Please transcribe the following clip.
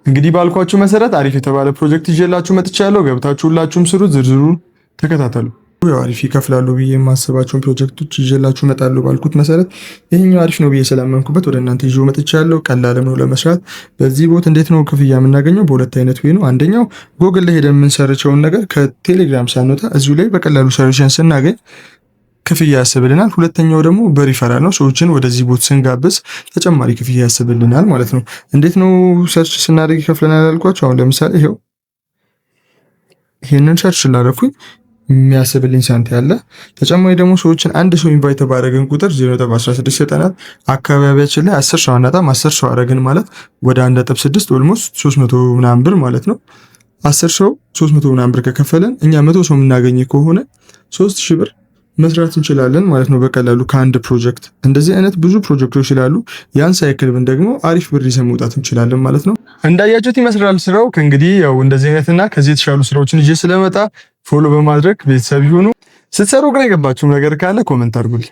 እንግዲህ ባልኳችሁ መሰረት አሪፍ የተባለ ፕሮጀክት ይዤላችሁ መጥቻለሁ። ገብታችሁ ሁላችሁም ስሩ፣ ዝርዝሩን ተከታተሉ። ያው አሪፍ ይከፍላሉ ብዬ የማስባቸውን ፕሮጀክቶች ይዤላችሁ እመጣለሁ ባልኩት መሰረት ይሄኛው አሪፍ ነው ብዬ ስላመንኩበት ወደ እናንተ ይዤው መጥቻለሁ። ቀላልም ነው ለመስራት። በዚህ ቦት እንዴት ነው ክፍያ የምናገኘው? በሁለት አይነት ወይ ነው። አንደኛው ጎግል ላይ ሄደን የምንሰርቸውን ነገር ከቴሌግራም ሳንወጣ እዚሁ ላይ በቀላሉ ሰርችን ስናገኝ ክፍያ ያስብልናል። ሁለተኛው ደግሞ በሪፈራል ነው። ሰዎችን ወደዚህ ቦት ስንጋብዝ ተጨማሪ ክፍያ ያስብልናል ማለት ነው። እንዴት ነው ሰርች ስናደርግ ይከፍለናል ያልኳችሁ? አሁን ለምሳሌ ይሄንን ሰርች ላደረኩኝ የሚያስብልኝ ሳንት ያለ ተጨማሪ ደግሞ ሰዎችን አንድ ሰው ኢንቫይት ባደረግን ቁጥር 0.16 ይሰጠናል። አካባቢያችን ላይ 10 ሰው አናጣም። 10 ሰው አደረግን ማለት ወደ 1.6 ኦልሞስት 300 ምናምን ብር ማለት ነው። 10 ሰው 300 ምናምን ብር ከከፈለን እኛ 100 ሰው የምናገኝ ከሆነ 3000 ብር መስራት እንችላለን ማለት ነው በቀላሉ ከአንድ ፕሮጀክት። እንደዚህ አይነት ብዙ ፕሮጀክቶች ይላሉ። ያን ሳይክል ብን ደግሞ አሪፍ ብር ይዘን መውጣት እንችላለን ማለት ነው። እንዳያችሁት ይመስላል ስራው። ከእንግዲህ ያው እንደዚህ አይነትና ከዚህ የተሻሉ ስራዎችን ይዤ ስለመጣ ፎሎ በማድረግ ቤተሰብ ይሁኑ። ስትሰሩ ግን የገባችሁ ነገር ካለ ኮመንት አድርጉልኝ።